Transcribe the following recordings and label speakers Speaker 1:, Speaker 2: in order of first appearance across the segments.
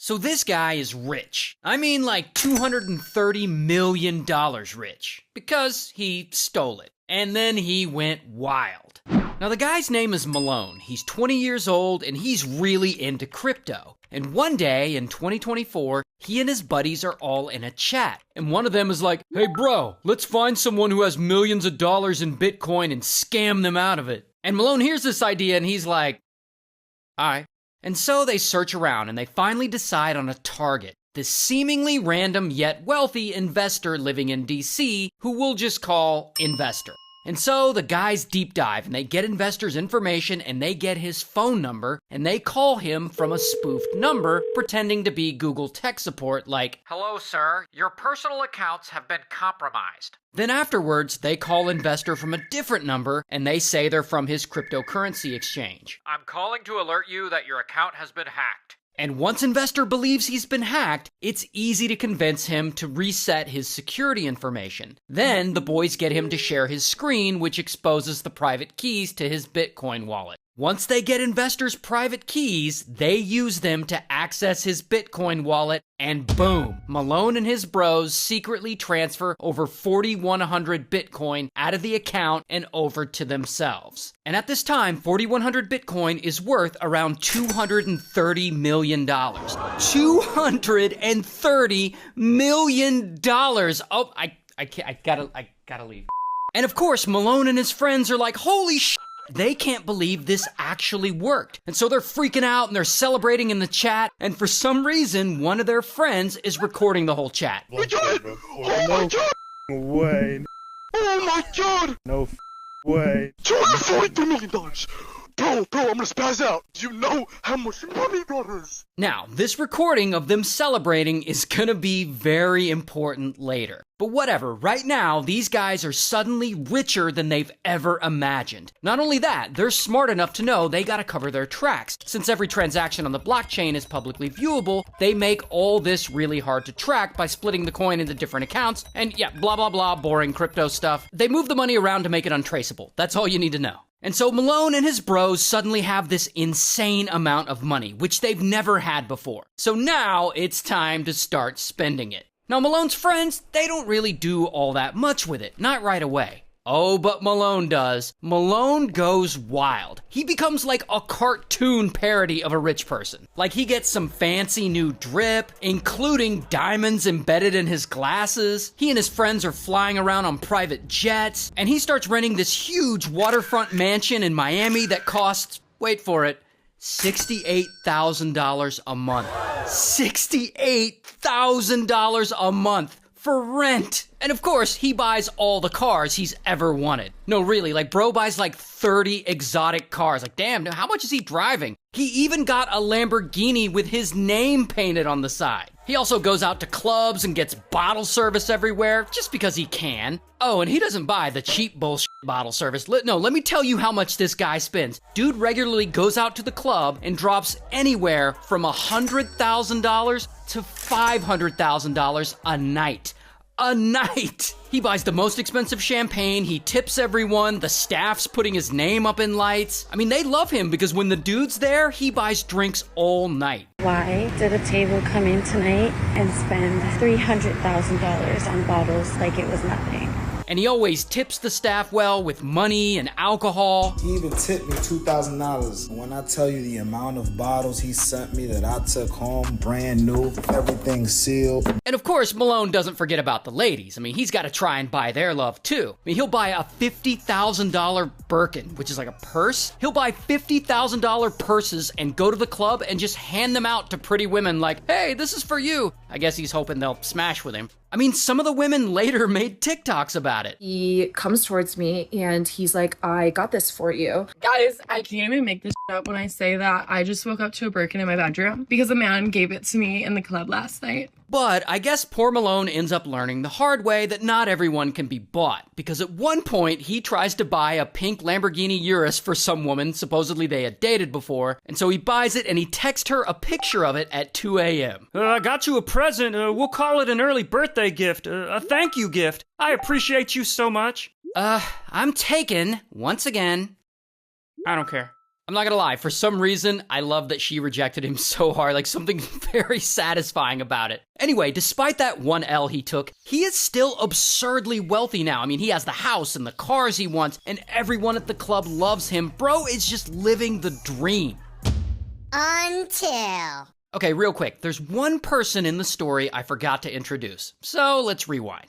Speaker 1: So this guy is rich. I mean like $230 million rich. Because he stole it. And then he went wild. Now the guy's name is Malone. He's 20 years old and he's really into crypto. And one day in 2024, he and his buddies are all in a chat. And one of them is like, hey bro, let's find someone who has millions of dollars in Bitcoin and scam them out of it. And Malone hears this idea and he's like, all right. And so they search around and they finally decide on a target. This seemingly random yet wealthy investor living in DC who we'll just call Investor. And so the guys deep dive and they get Investor's information and they get his phone number and they call him from a spoofed number pretending to be Google tech support like, hello sir, your personal accounts have been compromised. Then afterwards, they call Investor from a different number and they say they're from his cryptocurrency exchange. I'm calling to alert you that your account has been hacked. And once Investor believes he's been hacked, it's easy to convince him to reset his security information. Then the boys get him to share his screen, which exposes the private keys to his Bitcoin wallet. Once they get Investor's private keys, they use them to access his Bitcoin wallet, and boom, Malone and his bros secretly transfer over 4,100 Bitcoin out of the account and over to themselves. And at this time, 4,100 Bitcoin is worth around $230 million. $230 million! Oh, I gotta leave. And of course, Malone and his friends are like, holy shit! They can't believe this actually worked. And so they're freaking out and they're celebrating in the chat. And for some reason, one of their friends is recording the whole chat.
Speaker 2: We did it! Oh my god!
Speaker 3: Way.
Speaker 2: Oh my god!
Speaker 3: No way.
Speaker 2: $243 million! Bro, I'm gonna spaz out. Do you know how much money that is?
Speaker 1: Now, this recording of them celebrating is gonna be very important later. But whatever, right now, these guys are suddenly richer than they've ever imagined. Not only that, they're smart enough to know they gotta cover their tracks. Since every transaction on the blockchain is publicly viewable, they make all this really hard to track by splitting the coin into different accounts, and yeah, blah blah blah, boring crypto stuff. They move the money around to make it untraceable. That's all you need to know. And so Malone and his bros suddenly have this insane amount of money, which they've never had before. So now it's time to start spending it. Now Malone's friends, they don't really do all that much with it, not right away. Oh, but Malone does. Malone goes wild. He becomes like a cartoon parody of a rich person. Like he gets some fancy new drip, including diamonds embedded in his glasses. He and his friends are flying around on private jets, and he starts renting this huge waterfront mansion in Miami that costs, wait for it, $68,000 a month. $68,000 a month for rent. And of course, he buys all the cars he's ever wanted. No, really, like bro buys like 30 exotic cars. Like, damn, how much is he driving? He even got a Lamborghini with his name painted on the side. He also goes out to clubs and gets bottle service everywhere, just because he can. Oh, and he doesn't buy the cheap bullshit bottle service. No, let me tell you how much this guy spends. Dude regularly goes out to the club and drops anywhere from $100,000 to $500,000 a night. A night! He buys the most expensive champagne, he tips everyone, the staff's putting his name up in lights. I mean, they love him because when the dude's there, he buys drinks all night.
Speaker 4: Why did a table come in tonight and spend $300,000 on bottles like it was nothing?
Speaker 1: And he always tips the staff well with money and alcohol.
Speaker 5: He even tipped me $2,000. When I tell you the amount of bottles he sent me that I took home, brand new, everything sealed.
Speaker 1: And of course, Malone doesn't forget about the ladies. I mean, he's got to try and buy their love too. I mean, he'll buy a $50,000 Birkin, which is like a purse. He'll buy $50,000 purses and go to the club and just hand them out to pretty women like, hey, this is for you. I guess he's hoping they'll smash with him. I mean, some of the women later made TikToks about it.
Speaker 6: He comes towards me and he's like, I got this for you. Guys, I can't even make this up when I say that I just woke up to a Birkin in my bedroom because a man gave it to me in the club last night.
Speaker 1: But I guess poor Malone ends up learning the hard way that not everyone can be bought, because at one point he tries to buy a pink Lamborghini Urus for some woman supposedly they had dated before, and so he buys it and he texts her a picture of it at 2 a.m.
Speaker 7: I got you a present. We'll call it an early birthday gift, a thank you gift. I appreciate you so much.
Speaker 1: I'm taken, once again.
Speaker 7: I don't care.
Speaker 1: I'm not gonna lie, for some reason, I love that she rejected him so hard, like something very satisfying about it. Anyway, despite that one L he took, he is still absurdly wealthy now. I mean, he has the house and the cars he wants, and everyone at the club loves him. Bro is just living the dream.
Speaker 8: Until...
Speaker 1: Okay, real quick, there's one person in the story I forgot to introduce, so let's rewind.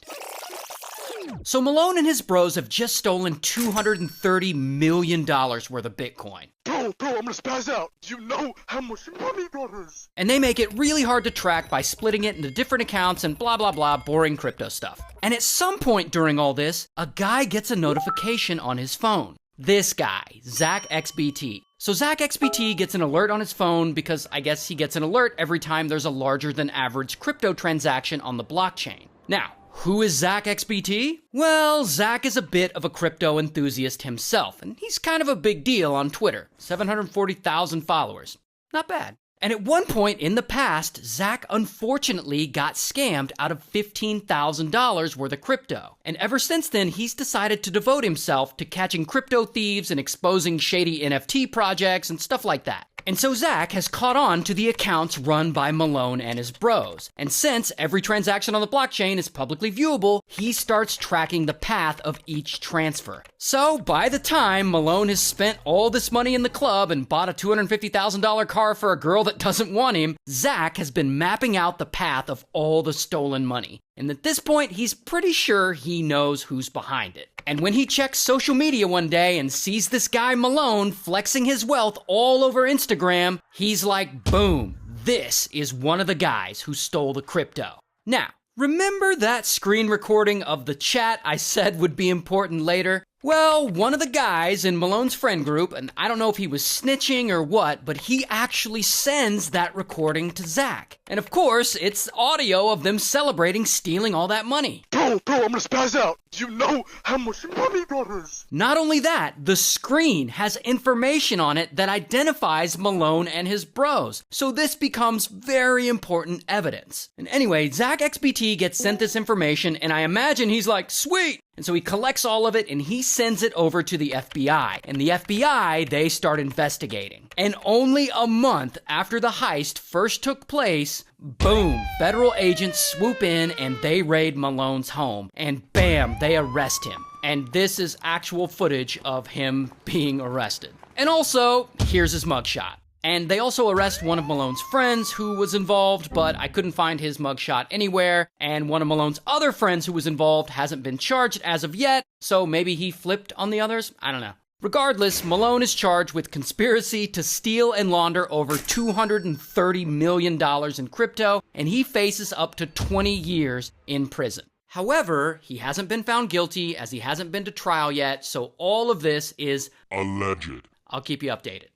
Speaker 1: So Malone and his bros have just stolen $230 million worth of Bitcoin.
Speaker 2: Bro, I'm gonna spaz out. Do you know how much money that is?
Speaker 1: And they make it really hard to track by splitting it into different accounts and blah blah blah boring crypto stuff. And at some point during all this, a guy gets a notification on his phone. This guy, ZachXBT. So ZachXBT gets an alert on his phone because I guess he gets an alert every time there's a larger than average crypto transaction on the blockchain. Now, who is ZachXBT? Well, Zach is a bit of a crypto enthusiast himself, and he's kind of a big deal on Twitter. 740,000 followers. Not bad. And at one point in the past, Zach unfortunately got scammed out of $15,000 worth of crypto. And ever since then, he's decided to devote himself to catching crypto thieves and exposing shady NFT projects and stuff like that. And so Zach has caught on to the accounts run by Malone and his bros. And since every transaction on the blockchain is publicly viewable, he starts tracking the path of each transfer. So by the time Malone has spent all this money in the club and bought a $250,000 car for a girl that doesn't want him, Zach has been mapping out the path of all the stolen money. And at this point, he's pretty sure he knows who's behind it. And when he checks social media one day and sees this guy Malone flexing his wealth all over Instagram, he's like, boom, this is one of the guys who stole the crypto. Now, remember that screen recording of the chat I said would be important later? Well, one of the guys in Malone's friend group, and I don't know if he was snitching or what, but he actually sends that recording to Zach. And of course, it's audio of them celebrating stealing all that money.
Speaker 2: Bro, I'm gonna spaz out. Do you know how much money that is?
Speaker 1: Not only that, the screen has information on it that identifies Malone and his bros. So this becomes very important evidence. And anyway, ZachXBT gets sent this information, and I imagine he's like, sweet! And so he collects all of it and he sends it over to the FBI. And the FBI, they start investigating. And only a month after the heist first took place, boom, federal agents swoop in and they raid Malone's home. And bam, they arrest him. And this is actual footage of him being arrested. And also, here's his mugshot. And they also arrest one of Malone's friends who was involved, but I couldn't find his mugshot anywhere. And one of Malone's other friends who was involved hasn't been charged as of yet, so maybe he flipped on the others? I don't know. Regardless, Malone is charged with conspiracy to steal and launder over $230 million in crypto, and he faces up to 20 years in prison. However, he hasn't been found guilty as he hasn't been to trial yet, so all of this is
Speaker 9: alleged.
Speaker 1: I'll keep you updated.